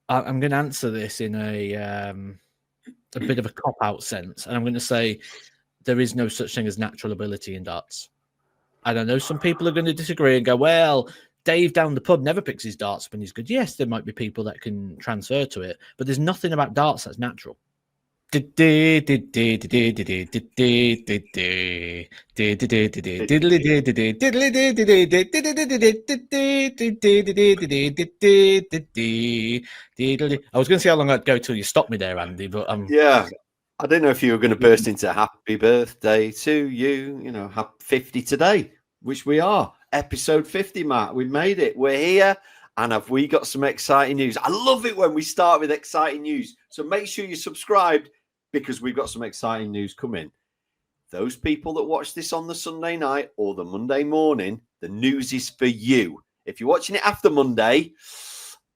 I'm going to answer this in a bit of a cop-out sense, and I'm going to say there is no such thing as natural ability in darts. And I know some people are going to disagree and go, well, Dave down the pub never picks his darts when he's good. Yes, there might be people that can transfer to it, but there's nothing about darts that's natural. I was going to see how long I'd go till you stop me there, Andy, but yeah. I didn't know if you were going to burst into happy birthday to you, happy 50 today, which we are. Episode 50, Matt. We made it. We're here. And have we got some exciting news? I love it when we start with exciting news. So make sure you're subscribed because we've got some exciting news coming. Those people that watch this on the Sunday night or the Monday morning, the news is for you. If you're watching it after Monday,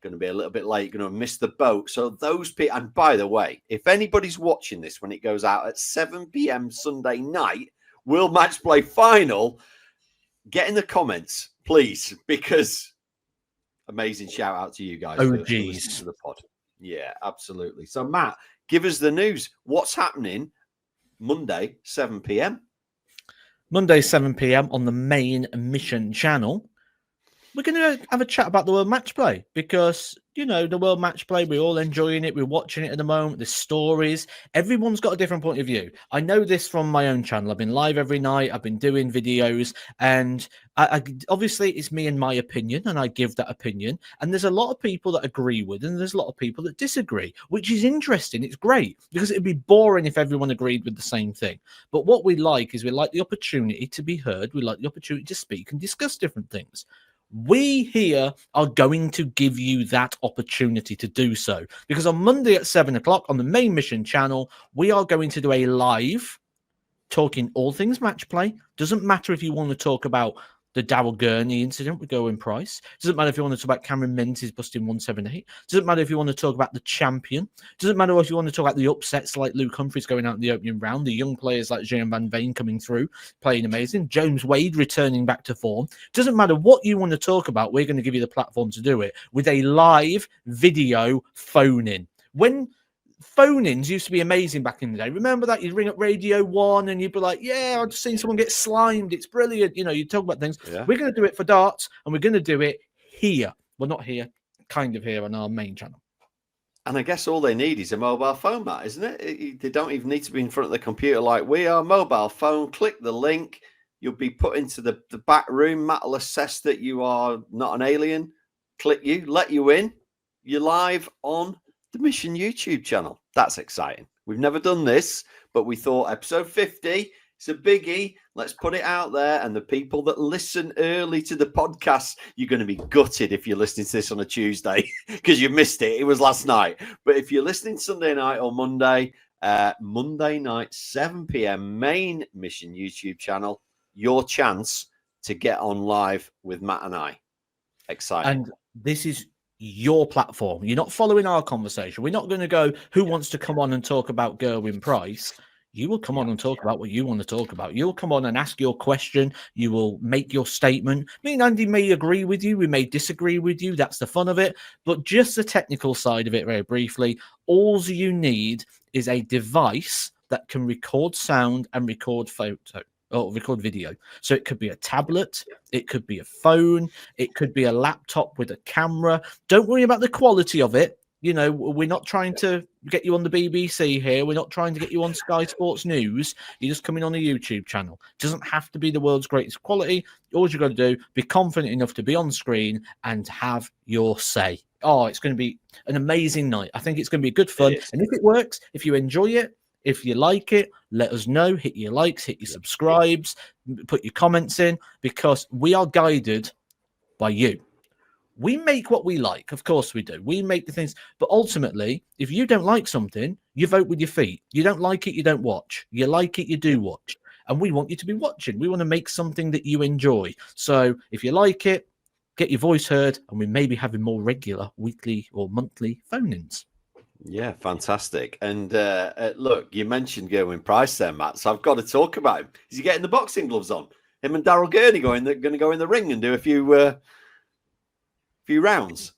going to be a little bit late, going to miss the boat. So those people, and by the way, if anybody's watching this when it goes out at 7 p.m. Sunday night, World Match Play Final, get in the comments, please, because amazing shout out to you guys for listening to the pod. Yeah, absolutely. So Matt, give us the news. What's happening Monday, 7 p.m.? Monday, 7 p.m. on the main mission channel. We're going to have a chat about the World Match Play because, the World Match Play, we're all enjoying it. We're watching it at the moment. There's stories. Everyone's got a different point of view. I know this from my own channel. I've been live every night. I've been doing videos. And I obviously, it's me and my opinion, and I give that opinion. And there's a lot of people that agree with, and there's a lot of people that disagree, which is interesting. It's great because it'd be boring if everyone agreed with the same thing. But what we like is we like the opportunity to be heard. We like the opportunity to speak and discuss different things. We here are going to give you that opportunity to do so because on Monday at 7 o'clock on the main mission channel, we are going to do a live talking all things match play. Doesn't matter if you want to talk about the Darryl Gurney incident with Gerwyn Price. Doesn't matter if you want to talk about Cameron Menzies busting 178. Doesn't matter if you want to talk about the champion. Doesn't matter if you want to talk about the upsets like Luke Humphries going out in the opening round. The young players like Jean Van Veen coming through, playing amazing. James Wade returning back to form. Doesn't matter what you want to talk about. We're going to give you the platform to do it with a live video phone-in. When phone-ins used to be amazing back in the day. Remember that? You'd ring up Radio 1 and you'd be like, yeah, I've just seen someone get slimed. It's brilliant. You talk about things. Yeah. We're going to do it for darts and we're going to do it here. Well, not here, kind of here on our main channel. And I guess all they need is a mobile phone, Matt, isn't it? They don't even need to be in front of the computer like we are. Mobile phone, click the link. You'll be put into the back room. Matt will assess that you are not an alien. Click you, let you in. You're live on the Mission YouTube channel. That's exciting. We've never done this, but we thought episode 50, it's a biggie. Let's put it out there. And the people that listen early to the podcast, you're going to be gutted if you're listening to this on a Tuesday because you missed it. It was last night. But if you're listening Sunday night or Monday, Monday night, 7 p.m, main Mission YouTube channel, your chance to get on live with Matt and I. Exciting. And this is your platform. You're not following our conversation. We're not going to go, who wants to come on and talk about Gerwyn Price? You will come on and talk about what you want to talk about. You'll come on and ask your question. You will make your statement. Me and Andy may agree with you. We may disagree with you. That's the fun of it. But just the technical side of it very briefly, all you need is a device that can record sound and record photo. Or record video. So it could be a tablet, it could be a phone, it could be a laptop with a camera. Don't worry about the quality of it. We're not trying to get you on the BBC here. We're not trying to get you on Sky Sports News. You're just coming on a YouTube channel. It doesn't have to be the world's greatest quality. All you've got to do, be confident enough to be on screen and have your say. Oh, it's going to be an amazing night. I think it's going to be good fun. And if it works, if you enjoy it, if you like it, let us know. Hit your likes, hit your subscribes, put your comments in, because we are guided by you. We make what we like. Of course we do. We make the things. But ultimately, if you don't like something, you vote with your feet. You don't like it, you don't watch. You like it, you do watch. And we want you to be watching. We want to make something that you enjoy. So if you like it, get your voice heard, and we may be having more regular weekly or monthly phone-ins. Yeah, fantastic. And look, you mentioned Gerwyn Price there, Matt, so I've got to talk about him. Is he getting the boxing gloves on? Him and Darryl Gurney going to go in the ring and do a few rounds.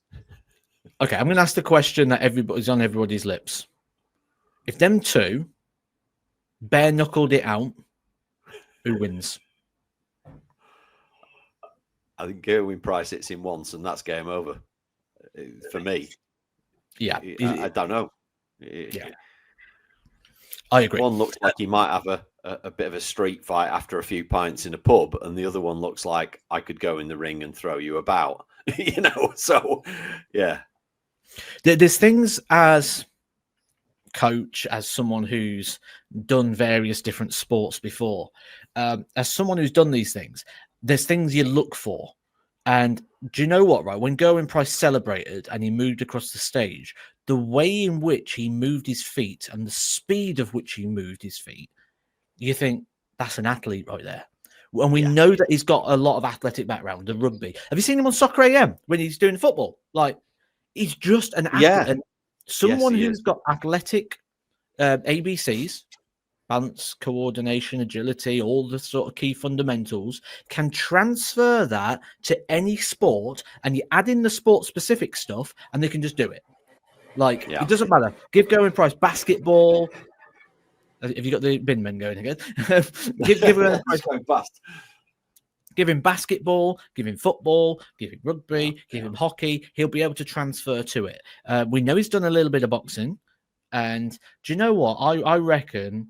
Okay, I'm going to ask the question that everybody's on everybody's lips. If them two bare knuckled it out, who wins? I think Gerwin Price hits him once, and that's game over for me. Yeah, I don't know. Yeah, I agree. One looks like he might have a bit of a street fight after a few pints in a pub, and the other one looks like I could go in the ring and throw you about. So yeah. There's things as coach, as someone who's done various different sports before, as someone who's done these things, there's things you look for. And do you know what, right? When Gerwin Price celebrated and he moved across the stage, the way in which he moved his feet and the speed of which he moved his feet, you think that's an athlete right there. And we know that he's got a lot of athletic background, the rugby. Have you seen him on Soccer AM when he's doing football? Like, he's just an athlete. Yeah. And someone Yes, he who's is. got athletic ABCs, balance, coordination, agility, all the sort of key fundamentals, can transfer that to any sport, and you add in the sport-specific stuff, and they can just do it. Like, it doesn't matter. Give Gerwin Price basketball. Have you got the bin men going again? give Gerwin Price going fast. Give him basketball, give him football, give him rugby, give him hockey. He'll be able to transfer to it. We know he's done a little bit of boxing. And do you know what? I reckon,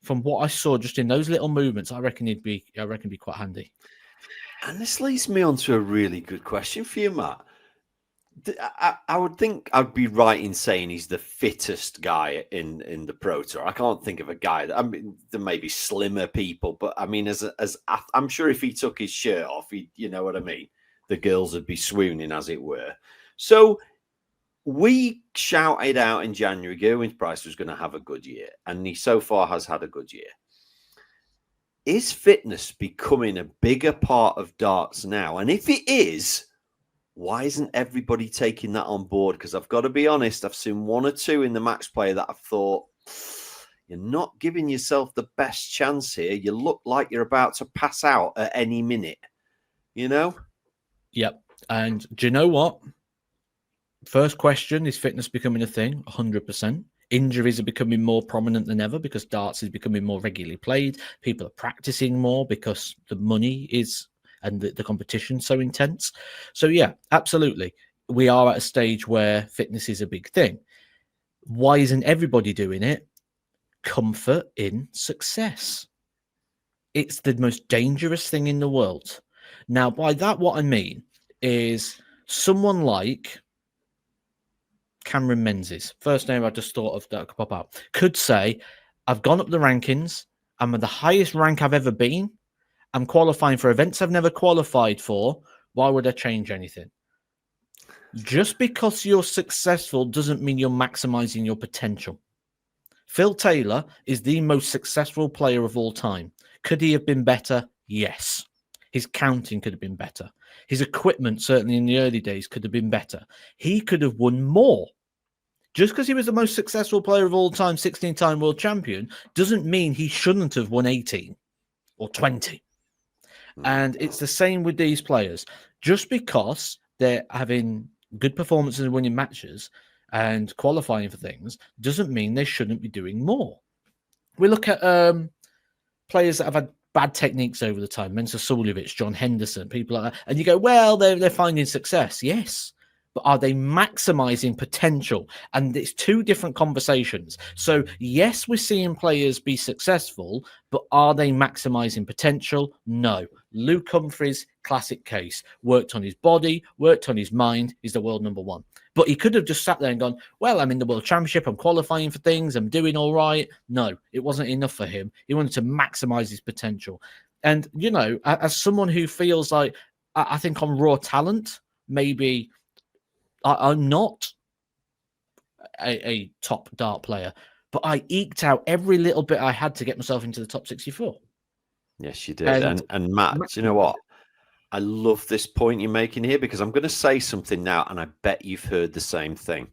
from what I saw just in those little movements, I reckon he'd be quite handy. And this leads me on to a really good question for you, Matt. I would think I'd be right in saying he's the fittest guy in the Pro Tour. I can't think of a guy that, I mean, there may be slimmer people, but I mean, as I'm sure if he took his shirt off, you know what I mean? The girls would be swooning, as it were. So we shouted out in January, Gerwin Price was going to have a good year, and he so far has had a good year. Is fitness becoming a bigger part of darts now? And if it is, why isn't everybody taking that on board? Because I've got to be honest, I've seen one or two in the match play that I've thought, you're not giving yourself the best chance here. You look like you're about to pass out at any minute, you know? Yep. And do you know what? First question, is fitness becoming a thing? 100%. Injuries are becoming more prominent than ever because darts is becoming more regularly played. People are practicing more because the money is and the competition so intense. So yeah, absolutely. We are at a stage where fitness is a big thing. Why isn't everybody doing it? Comfort in success. It's the most dangerous thing in the world. Now, by that, what I mean is someone like Cameron Menzies, first name I just thought of that could pop out, could say, I've gone up the rankings. I'm at the highest rank I've ever been. I'm qualifying for events I've never qualified for. Why would I change anything? Just because you're successful doesn't mean you're maximizing your potential. Phil Taylor is the most successful player of all time. Could he have been better? Yes. His counting could have been better. His equipment, certainly in the early days, could have been better. He could have won more. Just because he was the most successful player of all time, 16-time world champion, doesn't mean he shouldn't have won 18 or 20. And it's the same with these players. Just because they're having good performances and winning matches and qualifying for things doesn't mean they shouldn't be doing more. We look at players that have had bad techniques over the time, Mensah Suljovic, John Henderson, people like that, and you go, well, they're finding success. Yes. But are they maximizing potential? And it's two different conversations. So, yes, we're seeing players be successful, but are they maximizing potential? No. Luke Humphries, classic case. Worked on his body, worked on his mind, is the world number one. But he could have just sat there and gone, well, I'm in the World Championship, I'm qualifying for things, I'm doing all right. No, it wasn't enough for him. He wanted to maximize his potential. And, you know, as someone who feels like, I think on raw talent, maybe I'm not a top dart player, but I eked out every little bit I had to get myself into the top 64. Yes, you did. And Matt, do you know what? I love this point you're making here because I'm going to say something now, and I bet you've heard the same thing.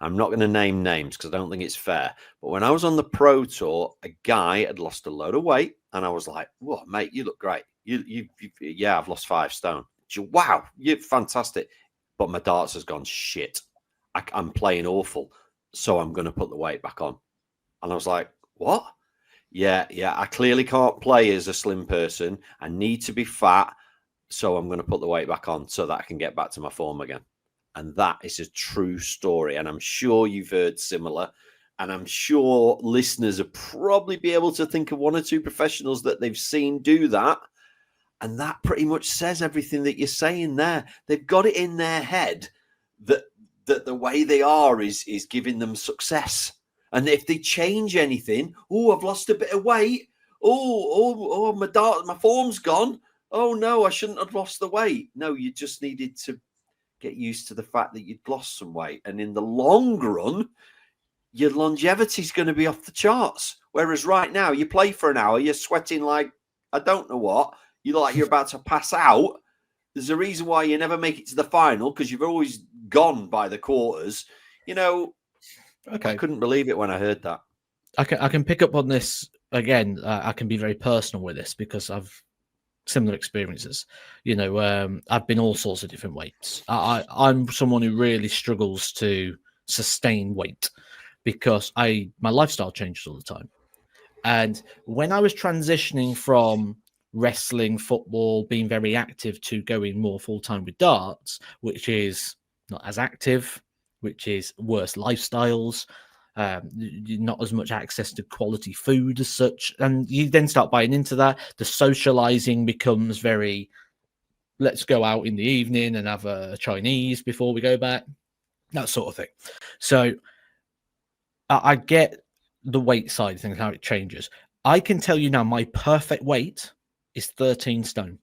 I'm not going to name names because I don't think it's fair. But when I was on the Pro Tour, a guy had lost a load of weight, and I was like, "Whoa, mate, you look great. I've lost 5 stone. Wow, you're fantastic." But my darts has gone shit. I'm playing awful, so I'm going to put the weight back on. And I was like, what? Yeah, I clearly can't play as a slim person. I need to be fat, so I'm going to put the weight back on so that I can get back to my form again. And that is a true story. And I'm sure you've heard similar. And I'm sure listeners will probably be able to think of one or two professionals that they've seen do that. And that pretty much says everything that you're saying there. They've got it in their head that the way they are is giving them success. And if they change anything, I've lost a bit of weight. My form's gone. Oh no, I shouldn't have lost the weight. No, you just needed to get used to the fact that you'd lost some weight. And in the long run, your longevity is going to be off the charts. Whereas right now, you play for an hour, you're sweating like, I don't know what. You're like you're about to pass out. There's a reason why you never make it to the final, because you've always gone by the quarters. Okay. I couldn't believe it when I heard that. I can pick up on this again. I can be very personal with this because I've similar experiences. I've been all sorts of different weights. I'm someone who really struggles to sustain weight because my lifestyle changes all the time. And when I was transitioning from wrestling, football, being very active to going more full-time with darts, which is not as active, which is worse lifestyles, not as much access to quality food as such. And you then start buying into that. The socializing becomes very, let's go out in the evening and have a Chinese before we go back, that sort of thing. So I get the weight side of things, how it changes. I can tell you now, my perfect weight is 13 stone.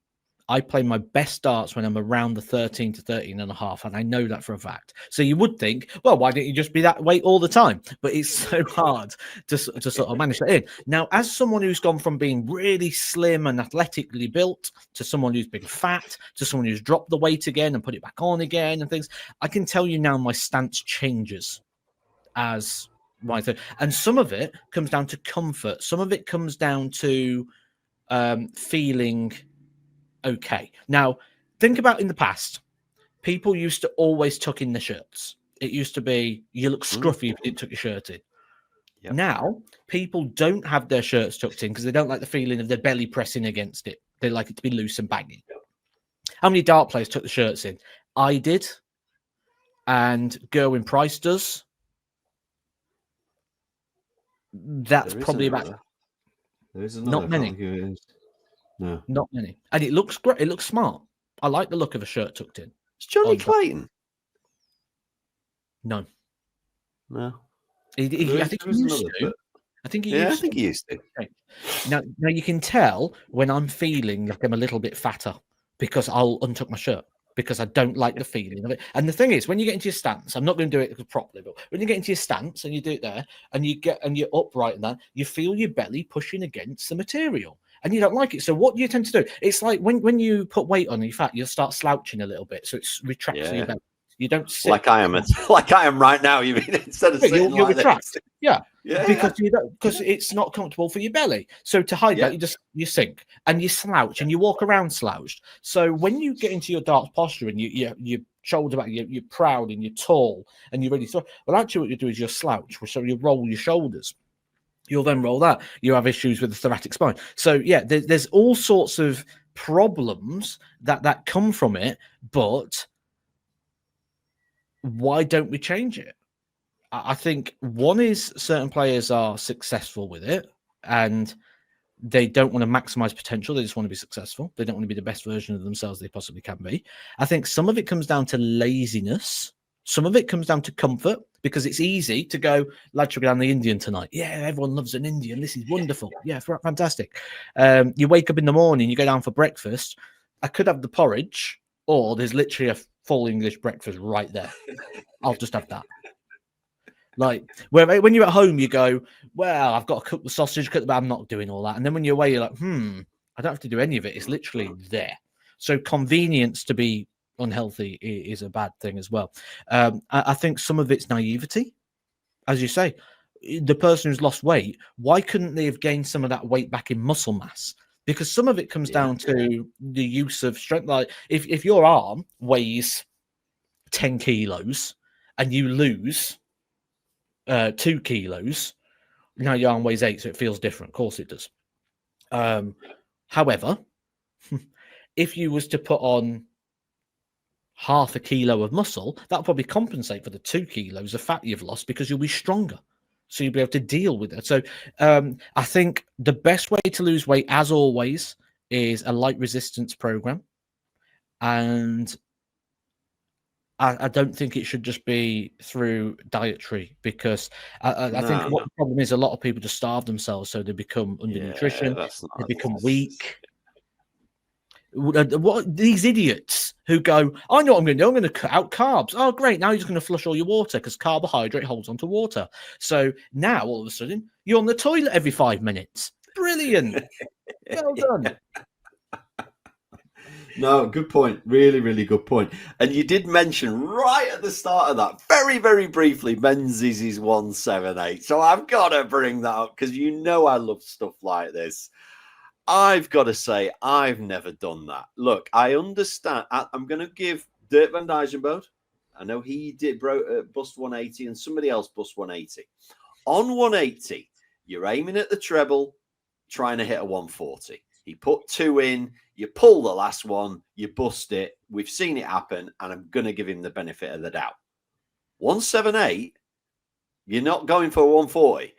I play my best darts when I'm around the 13 to 13 and a half, and I know that for a fact. So you would think, well, why don't you just be that weight all the time? But it's so hard to sort of manage that in. Now, as someone who's gone from being really slim and athletically built to someone who's been fat to someone who's dropped the weight again and put it back on again and things, I can tell you now my stance changes as my thing. And some of it comes down to comfort. Some of it comes down to feeling okay. Now, think about in the past, people used to always tuck in their shirts. It used to be, you look scruffy if you didn't tuck your shirt in. Yep. Now, people don't have their shirts tucked in because they don't like the feeling of their belly pressing against it. They like it to be loose and baggy. How many dart players tuck the shirts in? I did. And Gerwin Price does. That's probably about... There is another. Not many. No. Not many. And it looks great. It looks smart. I like the look of a shirt tucked in. It's Johnny Clayton. No. No. I think he used to. I think he used to. Now you can tell when I'm feeling like I'm a little bit fatter because I'll untuck my shirt because I don't like the feeling of it. And the thing is, when you get into your stance, I'm not going to do it properly, but when you get into your stance and you do it there and you're upright and that, you feel your belly pushing against the material. And you don't like it. So what do you tend to do? It's like when you put weight on your fat, you'll start slouching a little bit. So it's retracts your belly. You don't sit like I am right now. You mean instead of sitting you'll like retract. This. Yeah. Because it's not comfortable for your belly. So to hide that, you sink and you slouch and you walk around slouched. So when you get into your darts posture and you shoulder back, you're proud and you're tall and you're ready to throw. Well, actually, what you do is you slouch, so you roll your shoulders. You'll then roll that. You have issues with the thoracic spine. So, there's all sorts of problems that come from it, but why don't we change it? I think one is certain players are successful with it and they don't want to maximize potential. They just want to be successful. They don't want to be the best version of themselves they possibly can be. I think some of it comes down to laziness. Some of it comes down to comfort because it's easy to go, lads, we'll be on the Indian tonight. Yeah, everyone loves an Indian. This is wonderful. Yeah, fantastic. You wake up in the morning, you go down for breakfast. I could have the porridge, or there's literally a full English breakfast right there. I'll just have that. Like, when you're at home, you go, well, I've got to cook the sausage, but I'm not doing all that. And then when you're away, you're like, I don't have to do any of it. It's literally there. So convenience to be unhealthy is a bad thing as well. I think some of it's naivety. As you say, the person who's lost weight, why couldn't they have gained some of that weight back in muscle mass? Because some of it comes down to the use of strength. Like if your arm weighs 10 kilos and you lose 2 kilos, now your arm weighs 8, so it feels different. Of course it does. However, if you was to put on half a kilo of muscle, that'll probably compensate for the 2 kilos of fat you've lost because you'll be stronger. So you'll be able to deal with it. So I think the best way to lose weight, as always, is a light resistance program. And I don't think it should just be through dietary, because I think what the problem is, a lot of people just starve themselves, so they become undernutrition, they become weak. What these idiots who go, I know what I'm going to do. I'm going to cut out carbs. Oh, great. Now you're just going to flush all your water because carbohydrate holds onto water. So now all of a sudden you're on the toilet every 5 minutes. Brilliant. Well done. No, good point. Really, really good point. And you did mention right at the start of that, very, very briefly, Menzies is 178. So I've got to bring that up because you know I love stuff like this. I've got to say, I've never done that. Look, I understand. I'm going to give Dirk van Dijvenbode. I know he did bust 180 and somebody else bust 180. On 180, you're aiming at the treble, trying to hit a 140. He put 2 in, you pull the last one, you bust it. We've seen it happen, and I'm going to give him the benefit of the doubt. 178, you're not going for 140.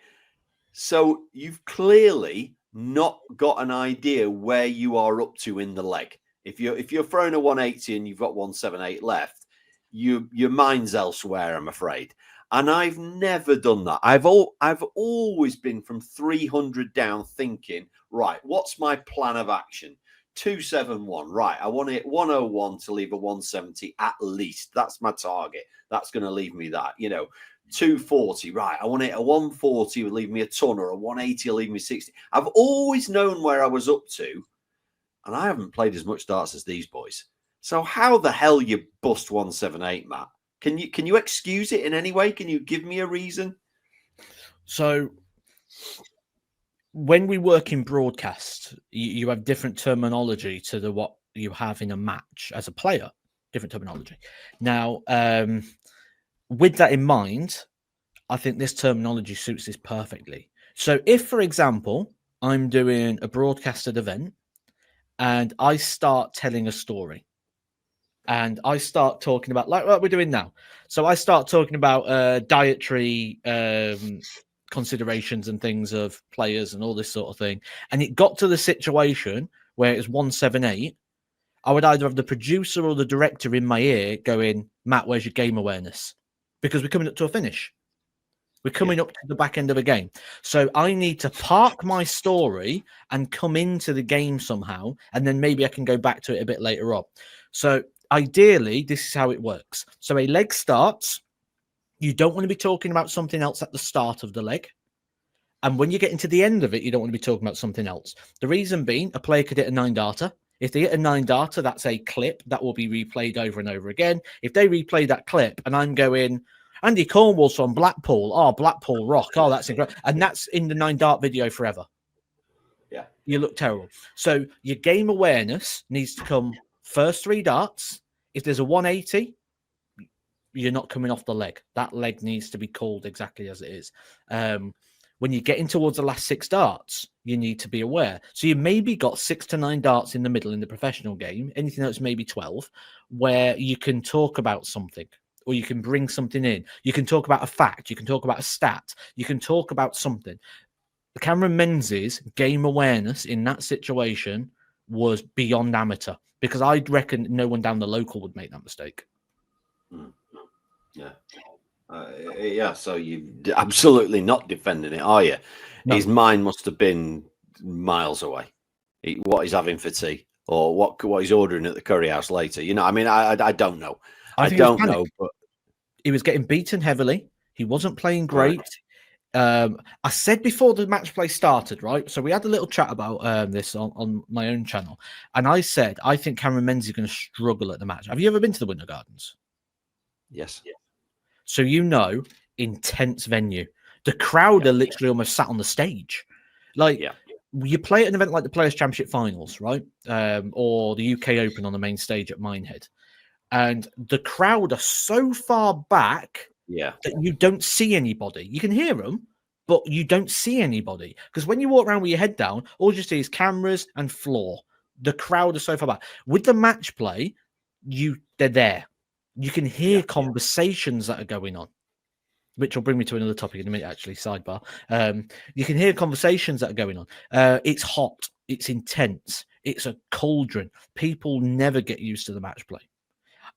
So you've clearly not got an idea where you are up to in the leg. If you're throwing a 180 and you've got 178 left, your mind's elsewhere, I'm afraid. And I've never done that. I've always been from 300 down thinking, right, what's my plan of action? 271, right, I want to hit 101 to leave a 170 at least. That's my target. That's going to leave me that, 240, right, I want to hit a 140 would leave me a ton, or a 180 will leave me 60. I've always known where I was up to, and I haven't played as much darts as these boys. So how the hell you bust 178, Matt? Can you excuse it in any way? Can you give me a reason? So when we work in broadcast, you have different terminology to what you have in a match as a player. Different terminology. Now, with that in mind, I think this terminology suits this perfectly. So if, for example, I'm doing a broadcasted event and I start telling a story, and I start talking about, like what we're doing now. So I start talking about dietary considerations and things of players and all this sort of thing. And it got to the situation where it was 178. I would either have the producer or the director in my ear going, Matt, where's your game awareness? Because we're coming up to a finish. We're coming up to the back end of a game. So I need to park my story and come into the game somehow. And then maybe I can go back to it a bit later on. So ideally, this is how it works. So a leg starts. You don't want to be talking about something else at the start of the leg. And when you get into the end of it, you don't want to be talking about something else. The reason being, a player could hit a 9-darter. If they hit a 9-darter, that's a clip that will be replayed over and over again. If they replay that clip and I'm going, Andy Cornwall's from Blackpool. Oh, Blackpool Rock. Oh, that's incredible. And that's in the 9-dart video forever. Yeah. You look terrible. So your game awareness needs to come first 3 darts. If there's a 180, you're not coming off the leg. That leg needs to be called exactly as it is. When you're getting towards the last 6 darts, you need to be aware. So you maybe got 6 to 9 darts in the middle in the professional game, anything else maybe 12, where you can talk about something or you can bring something in. You can talk about a fact. You can talk about a stat. You can talk about something. Cameron Menzies' game awareness in that situation was beyond amateur, because I reckon no one down the local would make that mistake. Yeah. Yeah, so you're absolutely not defending it, are you? No. His mind must have been miles away. What he's having for tea, or what he's ordering at the curry house later. I mean, I don't know. I don't know, but he was getting beaten heavily. He wasn't playing great. Right. I said before the match play started, right? So we had a little chat about this on my own channel, and I said I think Cameron Menzies is going to struggle at the match. Have you ever been to the Winter Gardens? Yes. So intense venue. The crowd are literally almost sat on the stage. You play at an event like the Players' Championship Finals, right? Or the UK Open on the main stage at Minehead. And the crowd are so far back Yeah. that you don't see anybody. You can hear them, but you don't see anybody. Because when you walk around with your head down, all you see is cameras and floor. The crowd are so far back. With the match play, they're there. You can hear conversations that are going on, which will bring me to another topic in a minute, actually, sidebar. You can hear conversations that are going on. It's hot. It's intense. It's a cauldron. People never get used to the match play.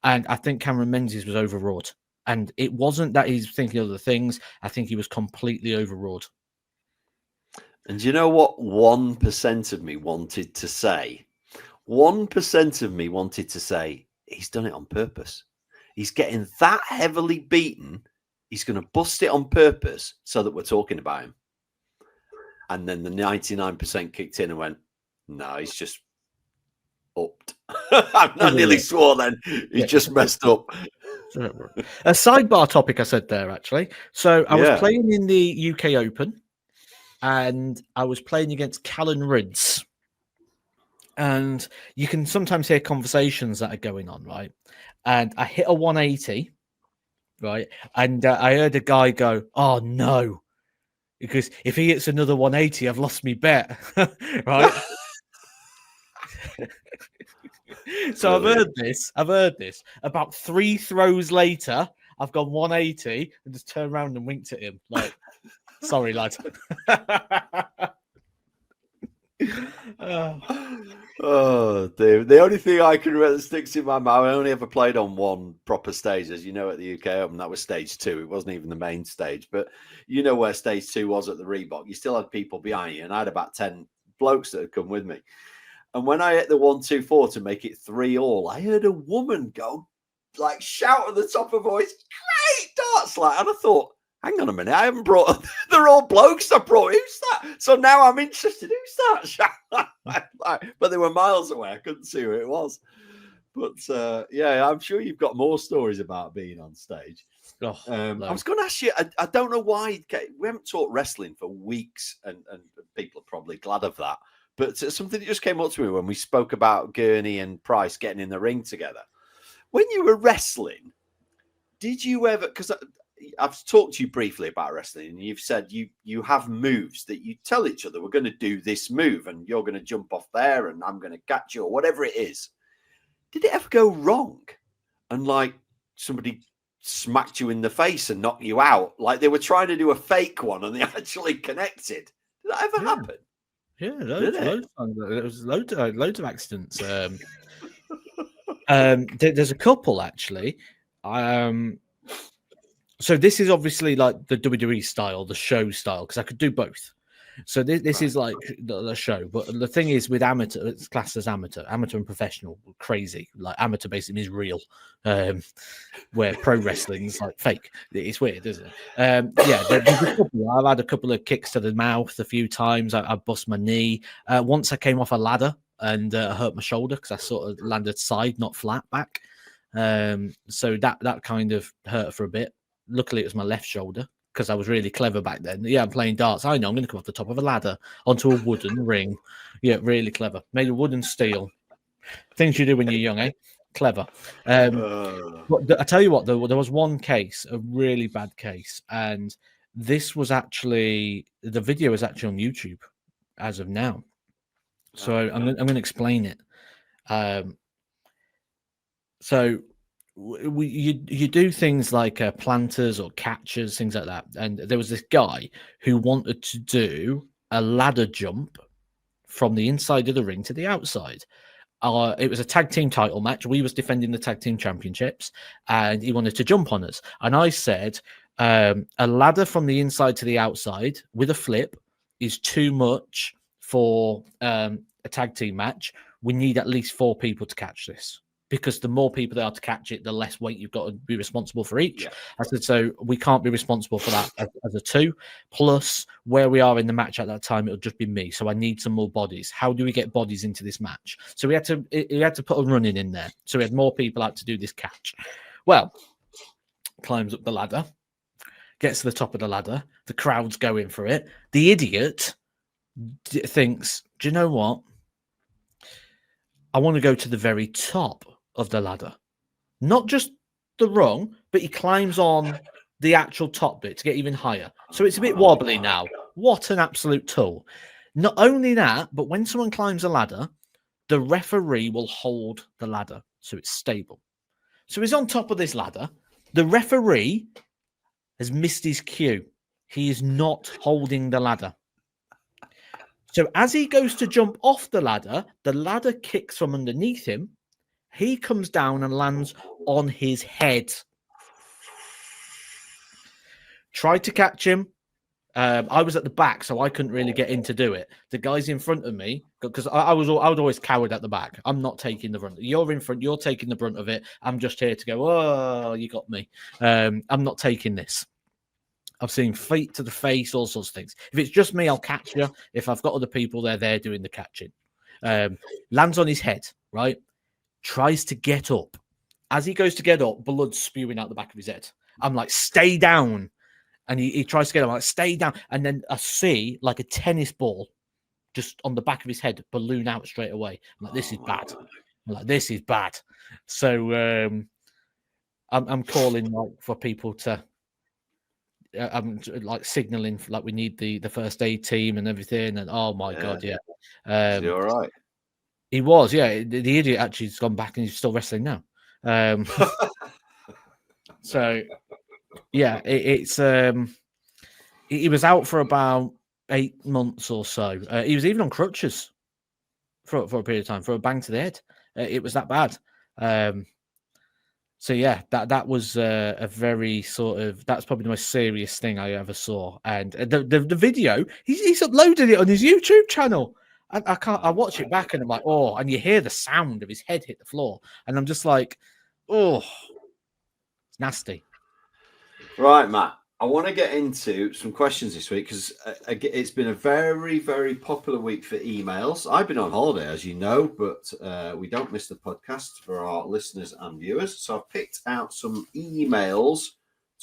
And I think Cameron Menzies was overwrought. And it wasn't that he's thinking of other things. I think he was completely overwrought. And you know what 1% of me wanted to say? 1% of me wanted to say, he's done it on purpose. He's getting that heavily beaten. He's going to bust it on purpose so that we're talking about him. And then the 99% kicked in and went, no, he's just upped. I nearly swore then. He just messed up. A sidebar topic I said there, actually. So I was playing in the UK Open and I was playing against Callan Rydz. And you can sometimes hear conversations that are going on, right? And I hit a 180, right? And I heard a guy go, oh, no. Because if he hits another 180, I've lost me bet, right? So I've heard this. About 3 throws later, I've gone 180 and just turned around and winked at him. Like, sorry, lad. Oh, Dave. The only thing I can remember that sticks in my mind, I only ever played on one proper stage, as you know, at the UK Open. That was stage 2. It wasn't even the main stage. But you know where stage 2 was at the Reebok. You still had people behind you. And I had about 10 blokes that had come with me. And when I hit the 1-2-4 to make it 3-all, I heard a woman go, like, shout at the top of her voice, great darts! Like, and I thought, hang on a minute, I haven't brought, they're all blokes I brought, who's that? So now I'm interested, who's that? But they were miles away, I couldn't see who it was. But yeah, I'm sure you've got more stories about being on stage. I was going to ask you, I don't know why, we haven't talked wrestling for weeks, and people are probably glad of that. But something that just came up to me when we spoke about Gurney and Price getting in the ring together. When you were wrestling, did you ever, because I've talked to you briefly about wrestling, and you've said you have moves that you tell each other, we're going to do this move, and you're going to jump off there, and I'm going to catch you, or whatever it is. Did it ever go wrong? And like somebody smacked you in the face and knocked you out, like they were trying to do a fake one and they actually connected. Did that ever happen? Yeah, loads of accidents. There's a couple actually. So this is obviously like the WWE style, the show style, because I could do both. So this is like the show, but the thing is with amateur, it's classed as amateur and professional. Crazy, like amateur basically means real, where pro wrestling's like fake. It's weird, isn't it? Yeah, I've had a couple of kicks to the mouth a few times. I bust my knee. Once I came off a ladder and hurt my shoulder because I sort of landed side, not flat back. So that kind of hurt for a bit. Luckily, it was my left shoulder, because I was really clever back then. Yeah, I'm playing darts. I know I'm going to come off the top of a ladder onto a wooden ring. Yeah, really clever. Made of wood and steel. Things you do when you're young, eh? Clever. But I tell you what, there was one case, a really bad case, and this was actually, the video is actually on YouTube as of now. So I'm going to explain it. So you do things like planters or catchers, things like that. And there was this guy who wanted to do a ladder jump from the inside of the ring to the outside. It was a tag team title match. We was defending the tag team championships, and he wanted to jump on us. And I said, a ladder from the inside to the outside with a flip is too much for a tag team match. We need at least 4 people to catch this, because the more people there are to catch it, the less weight you've got to be responsible for each. Yeah. I said, so we can't be responsible for that as a 2. Plus, where we are in the match at that time, it'll just be me. So I need some more bodies. How do we get bodies into this match? So we had to put a running in there. So we had more people out to do this catch. Well, climbs up the ladder, gets to the top of the ladder. The crowd's going for it. The idiot thinks, do you know what? I want to go to the very top of the ladder, not just the rung, but he climbs on the actual top bit to get even higher. So it's a bit wobbly now. What an absolute tool. Not only that, but when someone climbs a ladder, the referee will hold the ladder so it's stable. So he's on top of this ladder. The referee has missed his cue. He is not holding the ladder. So as he goes to jump off the ladder kicks from underneath him. He comes down and lands on his head. Tried to catch him. I was at the back, so I couldn't really get in to do it. The guys in front of me, because I would always cowered at the back. I'm not taking the brunt. You're in front. You're taking the brunt of it. I'm just here to go. Oh, you got me. I'm not taking this. I've seen feet to the face, all sorts of things. If it's just me, I'll catch you. If I've got other people, they're there doing the catching. Lands on his head, right? Tries to get up. As he goes to get up, blood spewing out the back of his head. I'm like, stay down. And he tries to get up. I'm like, stay down. And then I see like a tennis ball just on the back of his head balloon out straight away. I'm like, this is bad. I'm like, this is bad. So I'm calling like for people to. I'm like signaling like we need the first aid team and everything. And oh my god, yeah. Is he all right? He was, yeah. The idiot actually has gone back and he's still wrestling now. So yeah, it's he was out for about 8 months or so. He was even on crutches for a period of time for a bang to the head. It was that bad. So yeah, that was a very sort of, that's probably the most serious thing I ever saw. And the video, he's uploaded it on his YouTube channel. I watch it back and I'm like, oh, and you hear the sound of his head hit the floor, and I'm just like, oh, it's nasty. Right, Matt. I want to get into some questions this week because it's been a very, very popular week for emails. I've been on holiday, as you know, but we don't miss the podcast for our listeners and viewers. So I've picked out some emails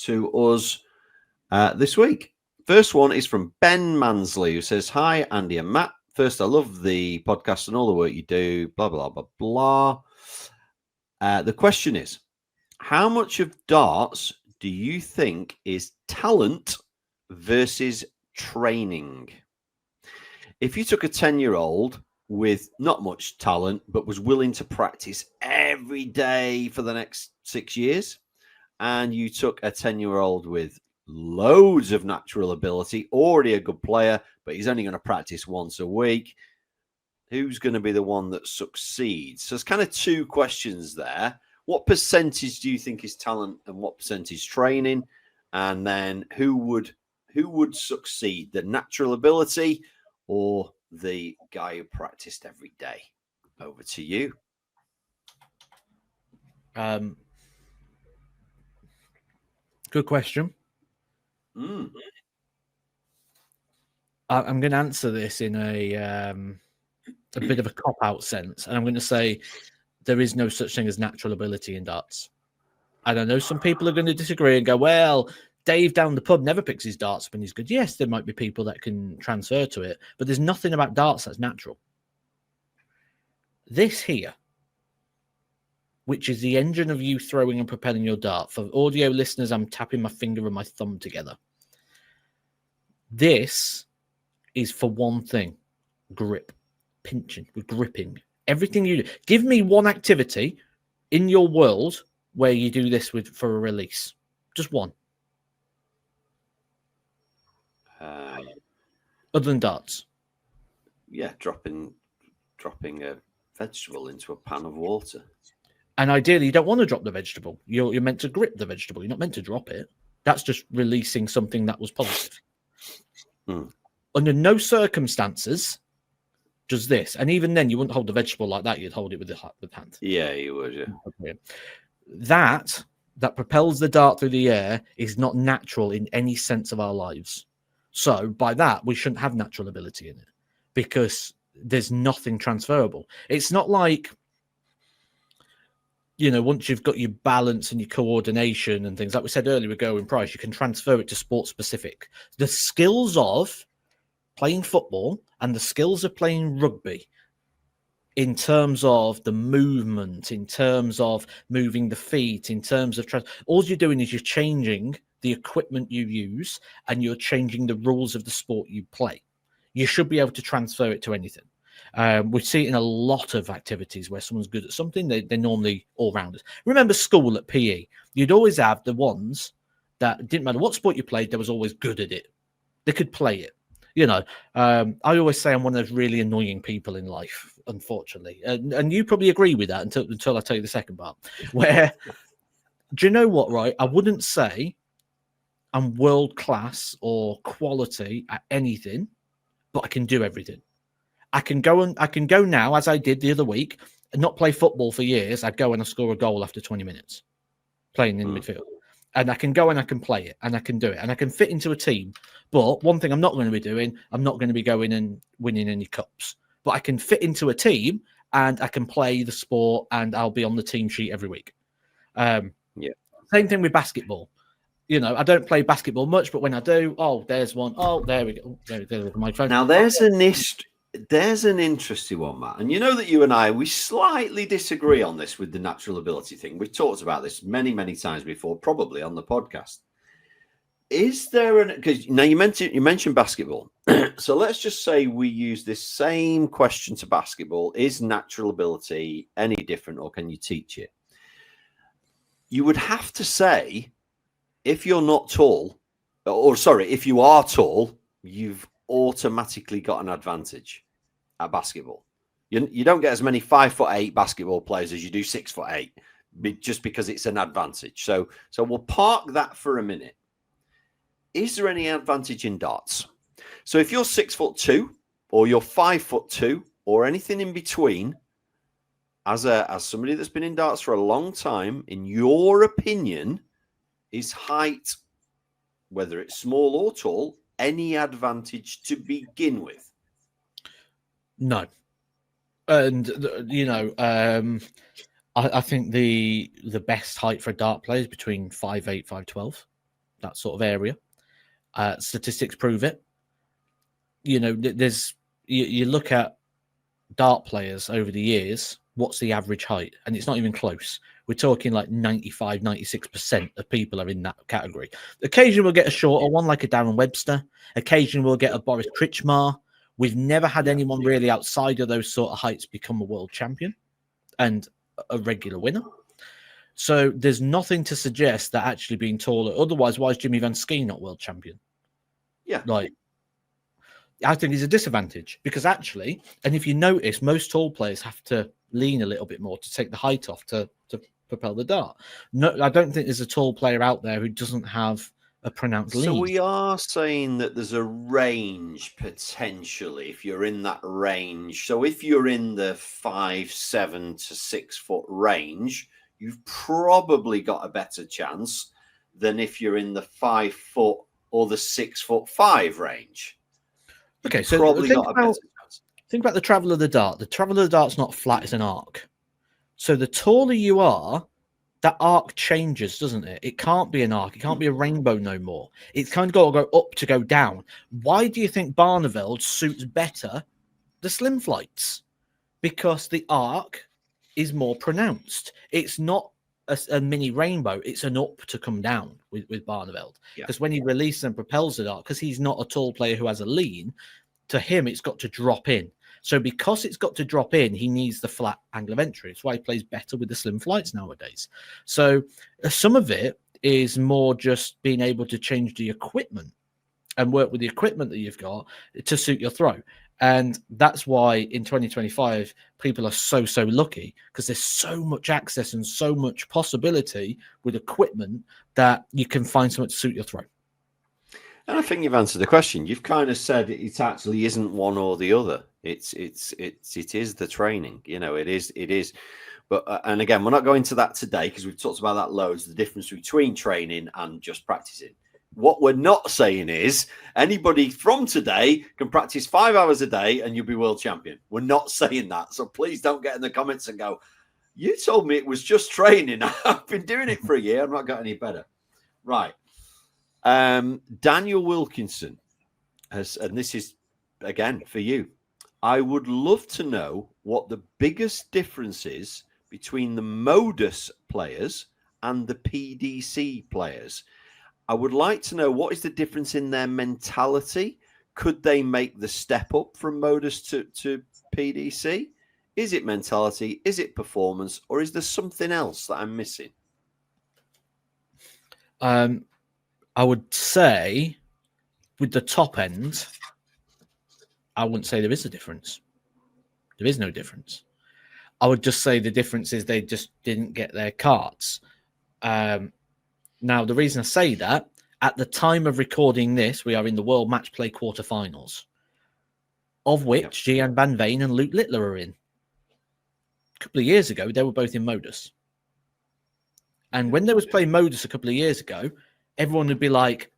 to us this week. First one is from Ben Mansley, who says, hi, Andy and Matt. First, I love the podcast and all the work you do, blah, blah, blah, blah. The question is, how much of darts do you think is talent versus training? If you took a 10-year-old with not much talent, but was willing to practice every day for the next 6 years, and you took a 10-year-old with loads of natural ability, already a good player, but he's only going to practice once a week, who's going to be the one that succeeds? So it's kind of two questions there. What percentage do you think is talent and what percentage training? And then who would succeed, the natural ability or the guy who practiced every day? Over to you. Good question. I'm going to answer this in a bit of a cop-out sense, and I'm going to say there is no such thing as natural ability in darts. And I know some people are going to disagree and go, well, Dave down the pub never picks his darts when he's good. Yes, there might be people that can transfer to it, but there's nothing about darts that's natural. This here, which is the engine of you throwing and propelling your dart. For audio listeners, I'm tapping my finger and my thumb together. This is for one thing: grip, pinching, gripping. Everything you do. Give me one activity in your world where you do this with for a release. Just one. Other than darts. Yeah, dropping a vegetable into a pan of water. And ideally, you don't want to drop the vegetable. You're meant to grip the vegetable. You're not meant to drop it. That's just releasing something that was positive. Under no circumstances does this. And even then, you wouldn't hold the vegetable like that. You'd hold it with the hand. Yeah, you would, yeah. Okay. That propels the dart through the air is not natural in any sense of our lives. So by that, we shouldn't have natural ability in it because there's nothing transferable. It's not like, you know, once you've got your balance and your coordination and things, like we said earlier with Gerwyn Price, you can transfer it to sport specific. The skills of playing football and the skills of playing rugby in terms of the movement, in terms of moving the feet, in terms of all you're doing is you're changing the equipment you use and you're changing the rules of the sport you play. You should be able to transfer it to anything. We see it in a lot of activities where someone's good at something, they're normally all-rounders. Remember school at PE, you'd always have the ones that didn't matter what sport you played, they was always good at it. They could play it. You know, I always say I'm one of those really annoying people in life, unfortunately. And you probably agree with that until I tell you the second part. Where, do you know what, right? I wouldn't say I'm world class or quality at anything, but I can do everything. I can go now, as I did the other week, and not play football for years. I'd go and I score a goal after 20 minutes playing in midfield. And I can go and I can play it and I can do it and I can fit into a team. But one thing I'm not going to be doing, I'm not going to be going and winning any cups. But I can fit into a team and I can play the sport and I'll be on the team sheet every week. Same thing with basketball. You know, I don't play basketball much, but when I do, there's one. Oh, there we go. There's my phone. Now, there's an interesting one, Matt. And you know that you and I, we slightly disagree on this with the natural ability thing. We've talked about this many, many times before, probably on the podcast. Is there because now you mentioned basketball. So let's just say we use this same question to basketball. Is natural ability any different or can you teach it? You would have to say, if you're not tall, if you are tall, you've automatically got an advantage at basketball. You don't get as many 5'8" basketball players as you do 6'8", just because it's an advantage. So we'll park that for a minute. Is there any advantage in darts? So if you're 6'2" or you're 5'2" or anything in between, as somebody that's been in darts for a long time, in your opinion, is height, whether it's small or tall, any advantage to begin with? No. And, I think the best height for a dart player is between 5'8", 5'12", that sort of area. Statistics prove it. You know, you look at dart players over the years, what's the average height? And it's not even close. We're talking like 95, 96% of people are in that category. Occasionally we'll get a shorter one, like a Darren Webster. Occasionally we'll get a Boris Kritschmar. We've never had anyone really outside of those sort of heights become a world champion and a regular winner. So there's nothing to suggest that actually being taller. Otherwise, why is Jimmy Van Skeen not world champion? Yeah. Like, I think it's a disadvantage because actually, and if you notice, most tall players have to lean a little bit more to take the height off to propel the dart. No, I don't think there's a tall player out there who doesn't have a pronounced lean. So we are saying that there's a range potentially if you're in that range. So if you're in the 5'7" to 6 foot range, you've probably got a better chance than if you're in the 5 foot or the 6'5" range. Okay, so think about the travel of the dart. The travel of the dart's not flat, it's an arc. So the taller you are, that arc changes, doesn't it? It can't be an arc. It can't be a rainbow no more. It's kind of got to go up to go down. Why do you think Barneveld suits better the slim flights? Because the arc is more pronounced. It's not a mini rainbow. It's an up to come down with Barneveld. Because when he releases and propels the arc, because he's not a tall player who has a lean, to him, it's got to drop in. So because it's got to drop in, he needs the flat angle of entry. That's why he plays better with the slim flights nowadays. So some of it is more just being able to change the equipment and work with the equipment that you've got to suit your throw. And that's why in 2025, people are so lucky because there's so much access and so much possibility with equipment that you can find something to suit your throw. And I think you've answered the question. You've kind of said it actually isn't one or the other. It is the training. You know, it is. But and again, we're not going to that today because we've talked about that loads. The difference between training and just practicing. What we're not saying is anybody from today can practice 5 hours a day and you'll be world champion. We're not saying that. So please don't get in the comments and go, "You told me it was just training. I've been doing it for a year. I've not got any better." Right. Daniel Wilkinson has, and this is again for you. I would love to know what the biggest difference is between the Modus players and the PDC players. I would like to know what is the difference in their mentality. Could they make the step up from Modus to PDC? Is it mentality? Is it performance? Or is there something else that I'm missing? I would say with the top end, I wouldn't say there is a difference. There is no difference. I would just say the difference is they just didn't get their cards. Now, the reason I say that, at the time of recording this, we are in the World Match Play quarterfinals, of which Gian Van Veen and Luke Littler are in. A couple of years ago, they were both in Modus. And when they was playing Modus a couple of years ago, everyone would be like,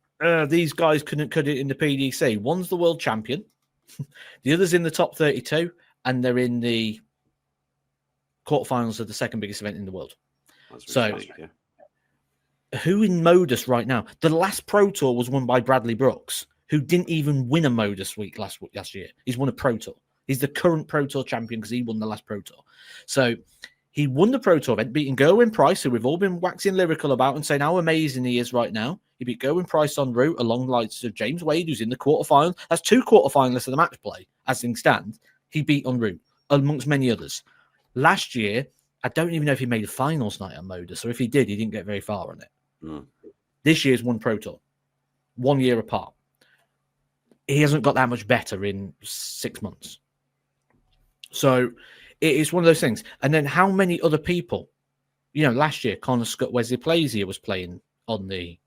these guys couldn't cut it in the PDC. One's the world champion, the other's in the top 32, and they're in the quarterfinals of the second biggest event in the world. So, who in Modus right now? The last Pro Tour was won by Bradley Brooks, who didn't even win a Modus week last year. He's won a Pro Tour. He's the current Pro Tour champion because he won the last Pro Tour. So he won the Pro Tour event, beating Gerwin Price, who we've all been waxing lyrical about and saying how amazing he is right now. He beat Gerwin Price en route along the lines of James Wade, who's in the quarterfinals. That's 2 quarterfinalists of the match play, as things stand. He beat en route, amongst many others. Last year, I don't even know if he made a finals night on Modus, or if he did, he didn't get very far on it. This year's won Pro Tour, 1 year apart. He hasn't got that much better in 6 months. So it is one of those things. And then how many other people, last year, Connor Scott Wesley Plazier was playing on the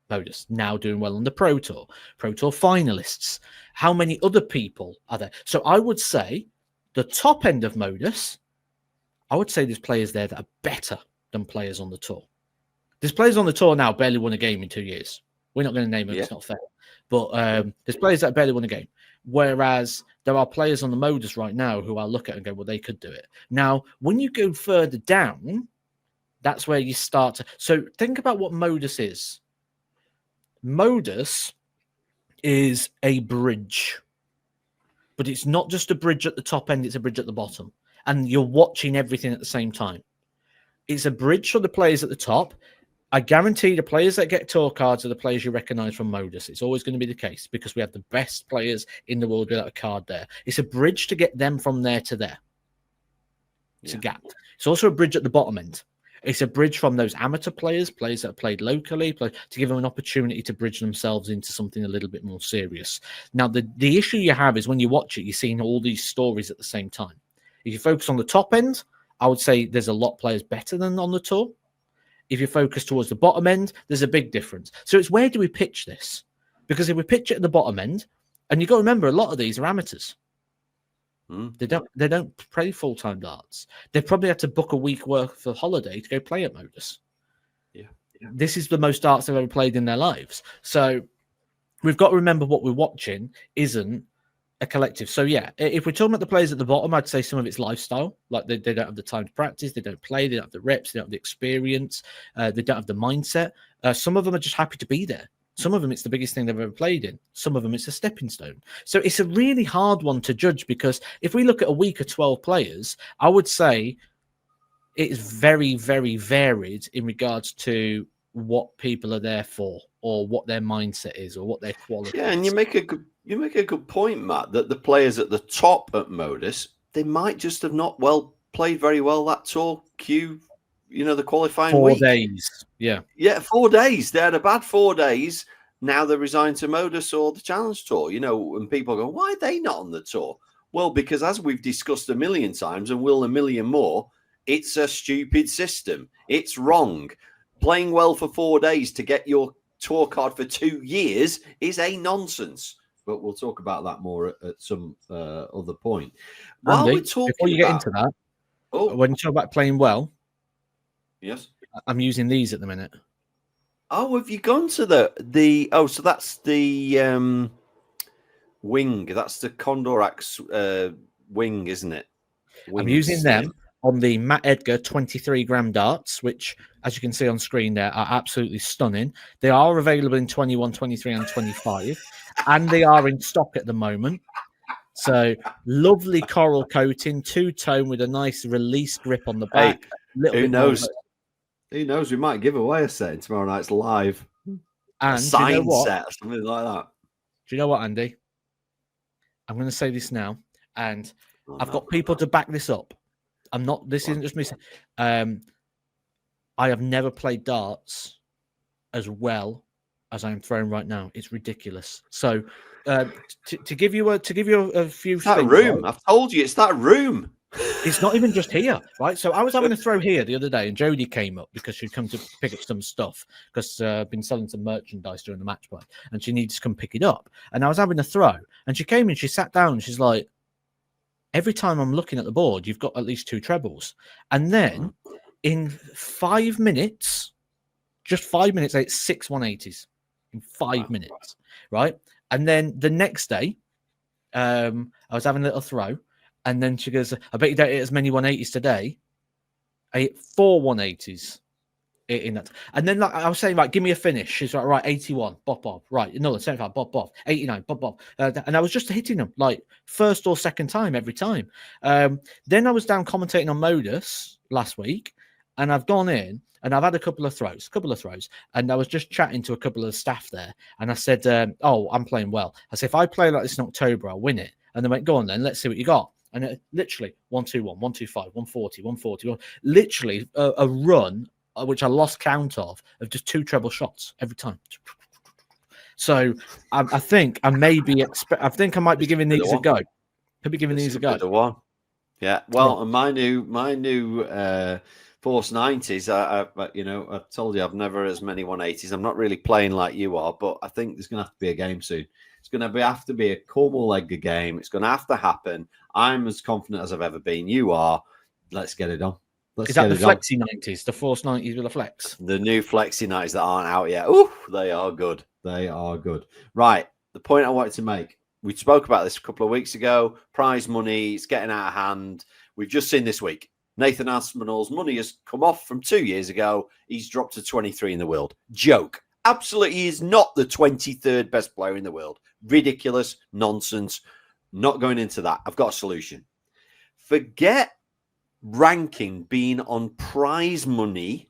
Modus, now doing well on the Pro Tour finalists. How many other people are there? So I would say the top end of Modus, I would say there's players there that are better than players on the tour. There's players on the tour now barely won a game in 2 years. We're not going to name them. Yeah. It's not fair. But there's players that barely won a game. Whereas there are players on the Modus right now who I'll look at and go, well, they could do it. Now, when you go further down, that's where you start to... So think about what Modus is. Modus is a bridge. But it's not just a bridge at the top end, it's a bridge at the bottom. And you're watching everything at the same time. It's a bridge for the players at the top. I guarantee the players that get tour cards are the players you recognize from Modus. It's always going to be the case because we have the best players in the world without a card there. It's a bridge to get them from there to there. It's a gap. It's also a bridge at the bottom end. It's a bridge from those amateur players that have played locally, to give them an opportunity to bridge themselves into something a little bit more serious. Now, the issue you have is when you watch it, you're seeing all these stories at the same time. If you focus on the top end, I would say there's a lot of players better than on the tour. If you focus towards the bottom end, there's a big difference. So it's where do we pitch this? Because if we pitch it at the bottom end, and you've got to remember, a lot of these are amateurs. They don't play full-time darts. They probably have to book a week worth of holiday to go play at Modus. Yeah. This is the most darts they've ever played in their lives. So we've got to remember what we're watching isn't a collective. So yeah, if we're talking about the players at the bottom, I'd say some of it's lifestyle. Like they don't have the time to practice, they don't play, they don't have the reps, they don't have the experience, they don't have the mindset. Some of them are just happy to be there. Some of them, it's the biggest thing they've ever played in. Some of them, it's a stepping stone. So it's a really hard one to judge because if we look at a week of 12 players, I would say it's very, very varied in regards to what people are there for or what their mindset is or what their quality is. And you make a good point, Matt, that the players at the top at Modus, they might just have not played very well that tour queue, the qualifying 4 week. 4 days. Yeah. Yeah, 4 days. They had a bad 4 days. Now they're resigned to Modus or the Challenge Tour, and people go, why are they not on the tour? Well, because as we've discussed a million times and will a million more, it's a stupid system. It's wrong. Playing well for 4 days to get your tour card for 2 years is a nonsense. But we'll talk about that more at some other point. While Andy, we're talking before you get into that, when you talk about playing well, yes, I'm using these at the minute. Oh, have you gone to the? Oh, so that's the wing. That's the Kondorax wing, isn't it? I'm using them on the Matt Edgar 23-gram darts, which, as you can see on screen there, are absolutely stunning. They are available in 21, 23, and 25, and they are in stock at the moment. So lovely coral coating, two-tone with a nice release grip on the back. Hey, Little who bit more. knows? Who knows? We might give away a set in tomorrow night's live. A And do you know sign what? set or something like that. Do you know what, Andy? I'm going to say this now, and I've no. got people to back this up. I'm not. This isn't just me. I have never played darts as well as I'm throwing right now. It's ridiculous. So, to give you a few It's that things, room. right? I've told you, it's that room. It's not even just here, right? So I was having a throw here the other day, and Jodie came up because she'd come to pick up some stuff because I've been selling some merchandise during the match play, and she needs to come pick it up. And I was having a throw, and she came in, she sat down, and she's like, every time I'm looking at the board, you've got at least 2 trebles. And then in 5 minutes, just 5 minutes, it's 6 180s in 5 minutes, right? And then the next day, I was having a little throw, and then she goes, I bet you don't hit as many 180s today. I hit 4 180s in that. And then like I was saying, right, give me a finish. She's like, right, 81, bop, bop. Right, another 75, bop, bop. 89, bop, bop. And I was just hitting them like first or second time every time. Then I was down commentating on Modus last week, and I've gone in and I've had a couple of throws, and I was just chatting to a couple of the staff there, and I said, oh, I'm playing well. I said, if I play like this in October, I'll win it. And they went, go on then, let's see what you got. And it, literally 121, 125, 140, 140, literally a run which I lost count of just 2 treble shots every time. So I think I may be I think I might be giving these a go. Could be giving these a go. The one. Yeah. Well, and my new Force 90s. I told you I've never as many 180s. I'm not really playing like you are, but I think there's going to have to be a game soon. It's going to have to be a Cornwall Edgar game. It's going to have to happen. I'm as confident as I've ever been. You are. Let's get it on. Is that the Flexi 90s, the Force 90s with a flex? The new Flexi 90s that aren't out yet. Ooh, they are good. They are good. Right. The point I wanted to make. We spoke about this a couple of weeks ago. Prize money, it's getting out of hand. We've just seen this week. Nathan Aspinall's money has come off from 2 years ago. He's dropped to 23 in the world. Joke. Absolutely, he is not the 23rd best player in the world. Ridiculous. Nonsense. Not going into that. I've got a solution. Forget ranking being on prize money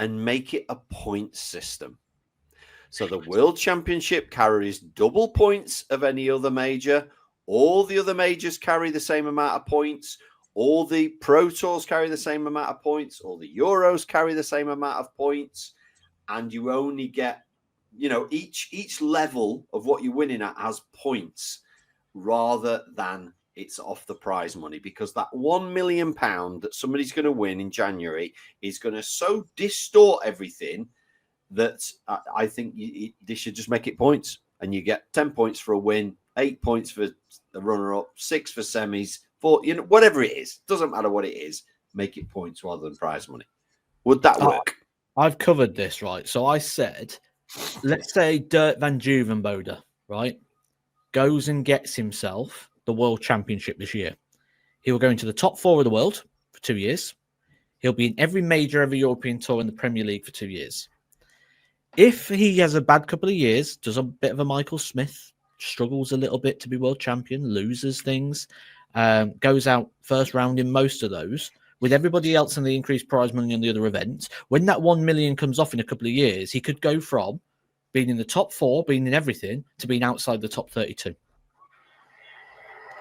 and make it a point system. So the World Championship carries double points of any other major. All the other majors carry the same amount of points. All the Pro Tours carry the same amount of points. All the Euros carry the same amount of points. And you only get, each level of what you're winning at has points rather than it's off the prize money, because that £1 million that somebody's going to win in January is going to so distort everything that I think they should just make it points, and you get 10 points for a win, 8 points for the runner-up, 6 for semis, 4, whatever it is. Doesn't matter what it is. Make it points rather than prize money. Would that work? I've covered this, right? So I said, let's say Dirk van Duvenbode, right, goes and gets himself the World Championship this year. He will go into the top 4 of the world for 2 years. He'll be in every major, every European tour in the Premier League for 2 years. If he has a bad couple of years, does a bit of a Michael Smith, struggles a little bit to be world champion, loses things, goes out first round in most of those, with everybody else in the increased prize money on the other events, when that 1 million comes off in a couple of years, he could go from being in the top 4, being in everything, to being outside the top 32.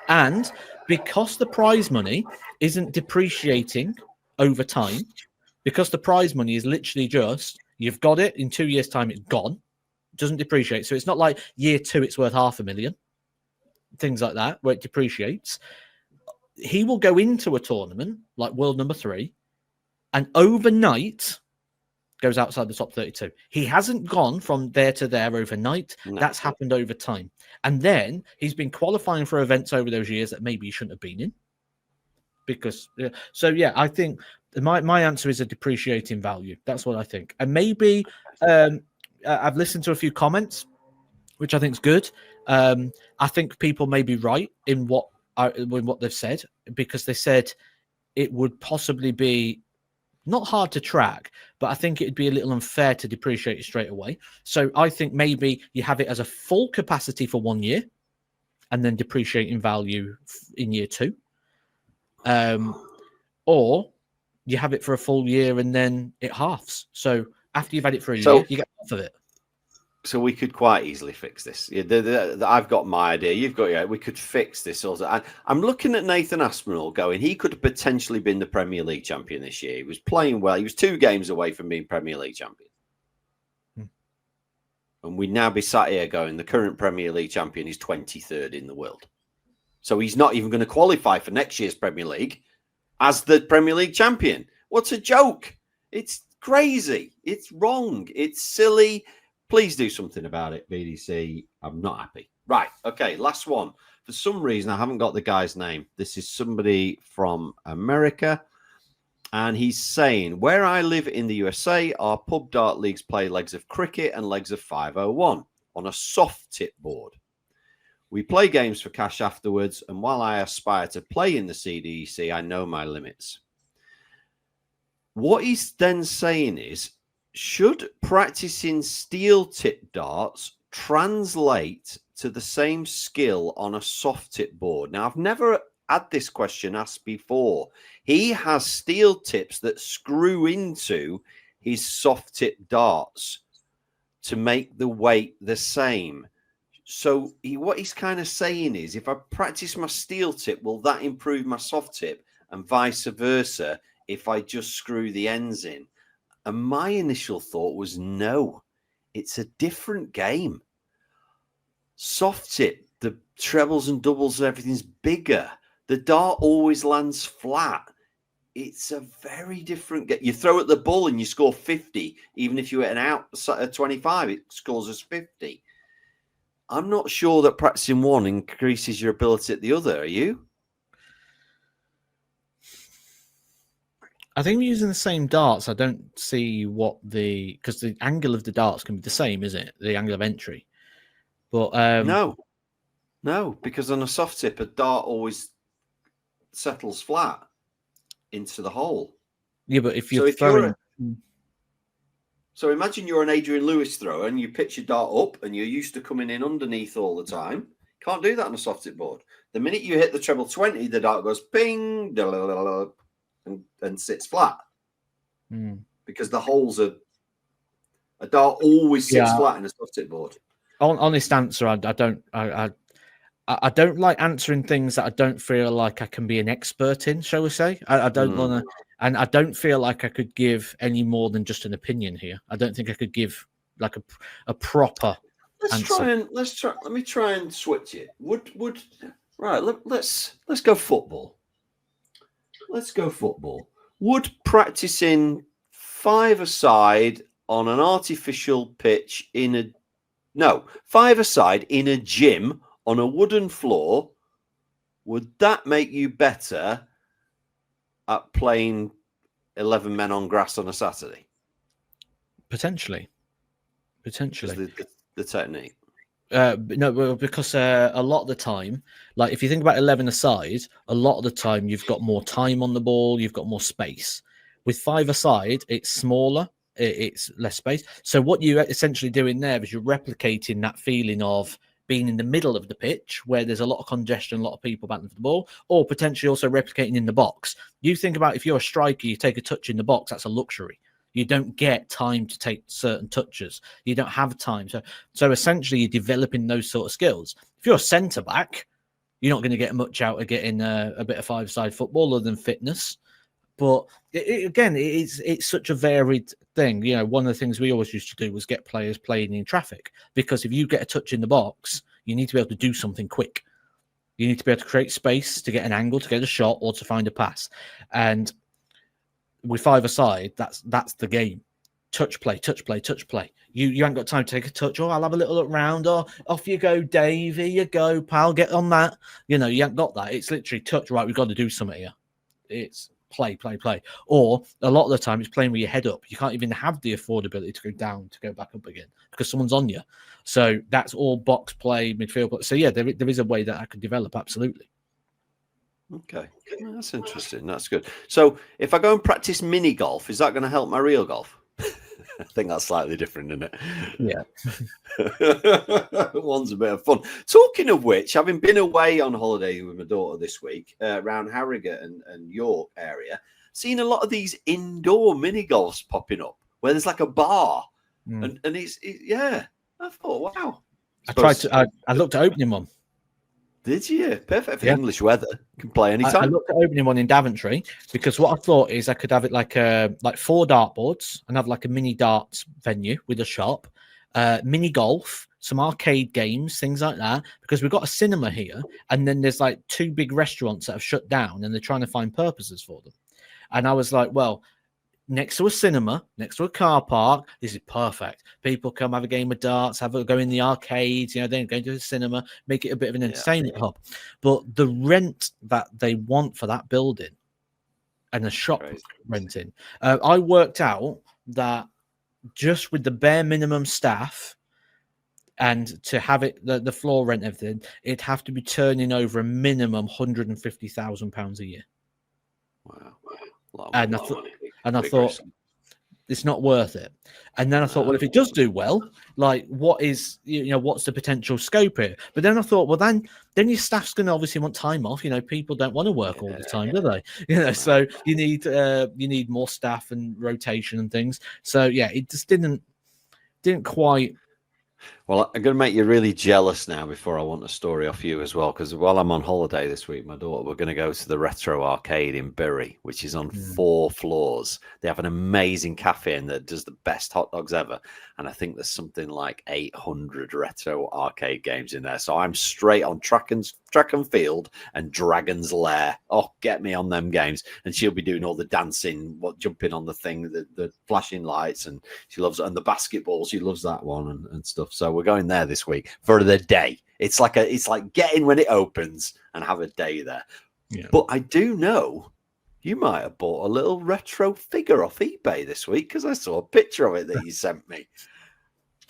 And because the prize money isn't depreciating over time, because the prize money is literally just, you've got it, in 2 years' time, it's gone. It doesn't depreciate. So it's not like year 2, it's worth $500,000. Things like that, where it depreciates. He will go into a tournament like world number 3 and overnight goes outside the top 32. He hasn't gone from there to there overnight. No. That's happened over time. And then he's been qualifying for events over those years that maybe he shouldn't have been in. Because, I think my answer is a depreciating value. That's what I think. And maybe I've listened to a few comments, which I think is good. I think people may be right in what they've said, because they said it would possibly be not hard to track, but I think it'd be a little unfair to depreciate it straight away. So I think maybe you have it as a full capacity for 1 year, and then depreciate in value in year 2. Or you have it for a full year and then it halves. So after you've had it for a year, you get half of it. So we could quite easily fix this. I've got my idea. You've got your. We could fix this also. I'm looking at Nathan Aspinall going. He could have potentially been the Premier League champion this year. He was playing well. He was 2 games away from being Premier League champion. And we'd now be sat here going, the current Premier League champion is 23rd in the world. So he's not even going to qualify for next year's Premier League as the Premier League champion. What's a joke? It's crazy. It's wrong. It's silly. Please do something about it, BDC. I'm not happy. Right. Okay. Last one. For some reason, I haven't got the guy's name. This is somebody from America. And he's saying, where I live in the USA, our pub dart leagues play legs of cricket and legs of 501 on a soft tip board. We play games for cash afterwards. And while I aspire to play in the CDEC, I know my limits. What he's then saying is, should practicing steel tip darts translate to the same skill on a soft tip board? Now, I've never had this question asked before. He has steel tips that screw into his soft tip darts to make the weight the same. So what he's kind of saying is, if I practice my steel tip, will that improve my soft tip, and vice versa if I just screw the ends in? And my initial thought was, no, it's a different game. Soft tip, the trebles and doubles and everything's bigger. The dart always lands flat. It's a very different game. You throw at the bull and you score 50. Even if you hit an out at 25, it scores as 50. I'm not sure that practicing one increases your ability at the other. Are you? I think using the same darts, I don't see because the angle of the darts can be the same, isn't it? The angle of entry. But no, because on a soft tip, a dart always settles flat into the hole. Yeah, but if you're throwing... So imagine you're an Adrian Lewis thrower and you pitch your dart up and you're used to coming in underneath all the time. Can't do that on a soft tip board. The minute you hit the treble 20, the dart goes ping, and sits flat. Because the holes are... A dart always sits flat in a soft tip board. Honest answer, I don't like answering things that I don't feel like I can be an expert in, shall we say. I don't want to... And I don't feel like I could give any more than just an opinion here. I don't think I could give like a proper answer. Let me try and switch it. Let's go football. Let's go football. Would practicing 5-a-side on an artificial pitch 5-a-side in a gym on a wooden floor, would that make you better at playing 11 men on grass on a Saturday? Potentially. The technique. No, because a lot of the time, like if you think about 11 aside, a lot of the time you've got more time on the ball, you've got more space. With 5 aside, it's smaller, it's less space. So what you're essentially doing there is you're replicating that feeling of being in the middle of the pitch where there's a lot of congestion, a lot of people battling for the ball, or potentially also replicating in the box. You think about if you're a striker, you take a touch in the box, that's a luxury. You don't get time to take certain touches. You don't have time. So essentially you're developing those sort of skills. If you're a centre back, you're not going to get much out of getting a bit of 5-a-side football other than fitness. But it's such a varied thing. You know, one of the things we always used to do was get players playing in traffic, because if you get a touch in the box, you need to be able to do something quick. You need to be able to create space to get an angle, to get a shot, or to find a pass. And with 5-a-side, that's the game. Touch play. You ain't got time to take a touch. Oh, I'll have a little look round. Oh, off you go, Dave. Here you go, pal. Get on that. You know, you ain't got that. It's literally touch. Right, we've got to do something here. It's play. Or a lot of the time it's playing with your head up. You can't even have the affordability to go down, to go back up again, because someone's on you. So that's all box play, midfield play. So yeah, there is a way that I could develop, absolutely. Okay, that's interesting. That's good. So if I go and practice mini golf, is that going to help my real golf? I think that's slightly different, isn't it? Yeah. One's a bit of fun. Talking of which, having been away on holiday with my daughter this week around Harrogate and York area, seen a lot of these indoor mini golfs popping up where there's like a bar, and yeah. I thought, wow. I looked at opening one. Did you? Perfect for English weather. You can play anytime. I looked at opening one in Daventry because what I thought is I could have it like 4 dartboards and have like a mini darts venue with a shop, mini golf, some arcade games, things like that. Because we've got a cinema here, and then there's like 2 big restaurants that have shut down, and they're trying to find purposes for them. And I was like, well, next to a cinema, next to a car park, this is perfect. People come have a game of darts, go in the arcades, then go to the cinema, make it a bit of an entertainment hub. But the rent that they want for that building and the shop renting, I worked out that just with the bare minimum staff and to have it, the floor rent, everything, it'd have to be turning over a minimum £150,000 a year. Wow. And I thought it's not worth it. And then I thought, well, if it does do well, like what's the potential scope here? But then I thought, well, then your staff's going to obviously want time off. People don't want to work all the time, do they? So you need more staff and rotation and things. So yeah, it just didn't quite. Well, I'm going to make you really jealous now before I want a story off you as well, because while I'm on holiday this week, my daughter, we're going to go to the Retro Arcade in Bury, which is on 4 floors. They have an amazing cafe in that does the best hot dogs ever. And I think there's something like 800 retro arcade games in there. So I'm straight on track and field and Dragon's Lair. Oh, get me on them games. And she'll be doing all the dancing, jumping on the thing, the flashing lights, and she loves it. And the basketball, she loves that one and stuff. So we're going there this week for the day. It's like get in when it opens and have a day there. Yeah. But I do know you might have bought a little retro figure off eBay this week because I saw a picture of it that you sent me.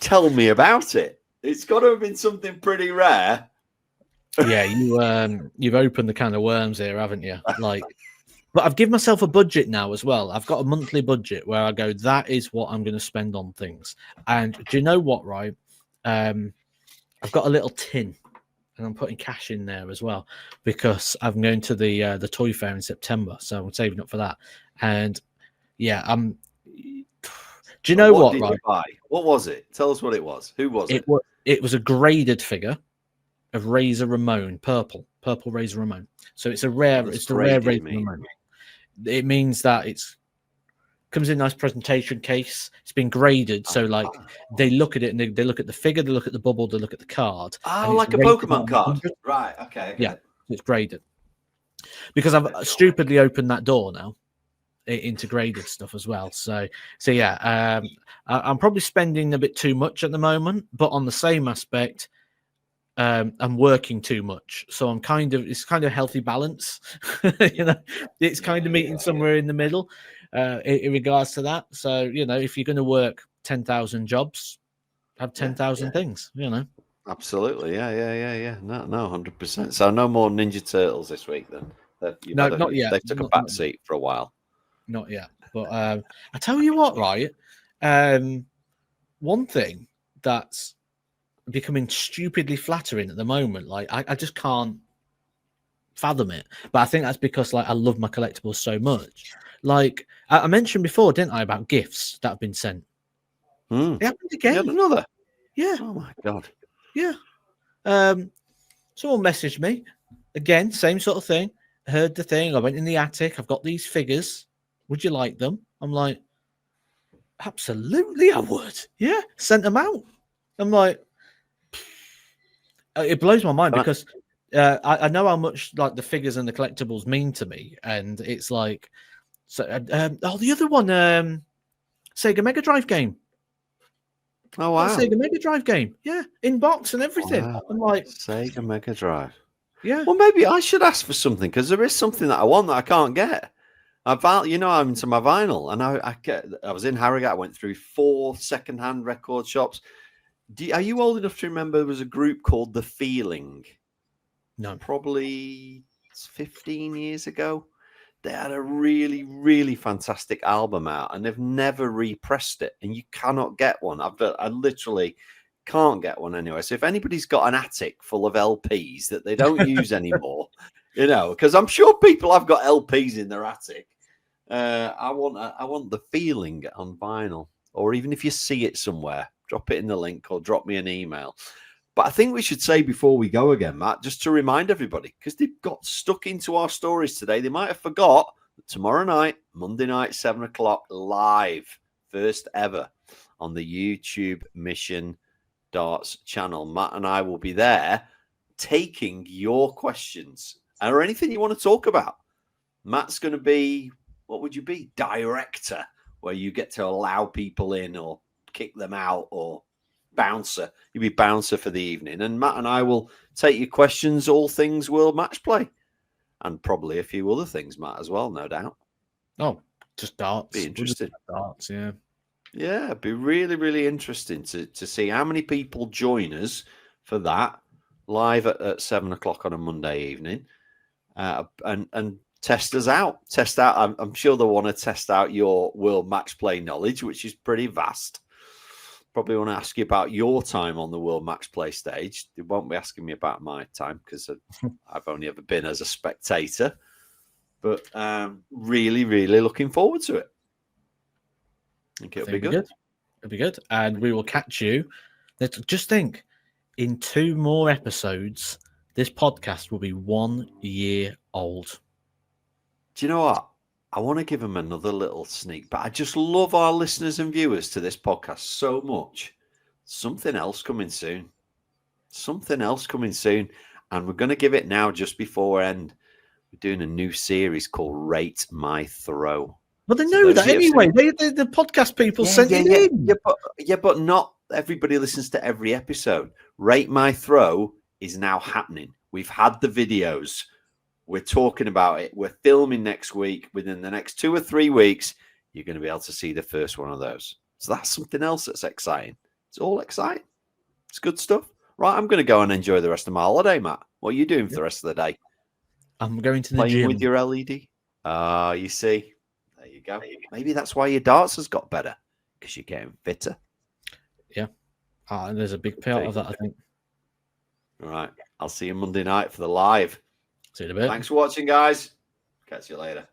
Tell me about it. It's got to have been something pretty rare. Yeah, you've opened the can of worms here, haven't you? But I've given myself a budget now as well. I've got a monthly budget where I go, that is what I'm going to spend on things. And do you know what, right? I've got a little tin and I'm putting cash in there as well because I'm going to the toy fair in September. So I'm saving up for that. And yeah, do you know what did right? You buy? What was it? Tell us what it was. Who was it? It was a graded figure of Razor Ramon, purple Razor Ramon. So it's a rare Razor Ramon. It means that comes in a nice presentation case. It's been graded, so they look at it and they look at the figure, they look at the bubble, they look at the card. Oh, like a Pokemon card, right? Okay. Yeah, it's graded because I've stupidly opened that door now into graded stuff as well. So yeah, I'm probably spending a bit too much at the moment, but on the same aspect, I'm working too much, so it's kind of healthy balance. It's kind of meeting somewhere in the middle in regards to that. So if you're going to work 10,000 jobs, have 10,000 things. Absolutely, yeah. No, 100%. So no more Ninja Turtles this week then. Not yet. They took a back seat for a while. Not yet, but I tell you what, right? One thing that's becoming stupidly flattering at the moment, I just can't fathom it, but I think that's because I love my collectibles so much. I mentioned before, didn't I, about gifts that have been sent? It happened again. You had another? Yeah. Oh my god. Yeah. Someone messaged me again, same sort of thing. Heard the thing. I went in the attic. I've got these figures. Would you like them? I'm like, absolutely, I would. Yeah. Sent them out. I'm like, it blows my mind because I know how much the figures and the collectibles mean to me, and it's the other one, Sega Mega Drive game. Oh wow, Sega Mega Drive game, yeah, in box and everything. Wow. I'm like, Sega Mega Drive. Yeah. Well, maybe I should ask for something because there is something that I want that I can't get. I'm into my vinyl, and I was in Harrogate. I went through 4 secondhand record shops. Are you old enough to remember there was a group called The Feeling? No. Probably 15 years ago. They had a really, really fantastic album out, and they've never repressed it, and you cannot get one. I literally can't get one anyway. So if anybody's got an attic full of LPs that they don't use anymore, because I'm sure people have got LPs in their attic. I want the feeling on vinyl, or even if you see it somewhere, drop it in the link or drop me an email. But I think we should say before we go again, Matt, just to remind everybody, because they've got stuck into our stories today, they might have forgot that tomorrow night, Monday night, 7 o'clock, live, first ever on the YouTube Mission Darts channel. Matt and I will be there taking your questions or anything you want to talk about. Matt's going to be, what would you be? Director, where you get to allow people in or kick them out, or bouncer. You'll be bouncer for the evening. And Matt and I will take your questions, all things World Match Play, and probably a few other things, Matt, as well, no doubt. Oh, just darts. Be interesting. Darts, yeah. Yeah, it'd be really, really interesting to see how many people join us for that live at 7 o'clock on a Monday evening, and test us out. I'm sure they'll want to test out your World Match Play knowledge, which is pretty vast. Probably want to ask you about your time on the World Match Play stage. They won't be asking me about my time because I've only ever been as a spectator. But really, really looking forward to it. I think it'll be good. It'll be good. And we will catch you. Just think, in 2 more episodes, this podcast will be 1 year old. Do you know what? I want to give them another little sneak, but I just love our listeners and viewers to this podcast so much. Something else coming soon. And we're going to give it now just before end. We're doing a new series called Rate My Throw. Well, they know that anyway. The podcast people sent it in. But not everybody listens to every episode. Rate My Throw is now happening. We've had the videos. We're talking about it. We're filming next week. Within the next 2 or 3 weeks, you're going to be able to see the first one of those. So that's something else that's exciting. It's all exciting. It's good stuff. Right, I'm going to go and enjoy the rest of my holiday, Matt. What are you doing for the rest of the day? I'm going to the Playing gym. with your LED? You see. There you go. Maybe that's why your darts has got better, because you're getting fitter. Yeah. And there's a big part of that, I think. All right. I'll see you Monday night for the live. See you in a bit. Thanks for watching, guys. Catch you later.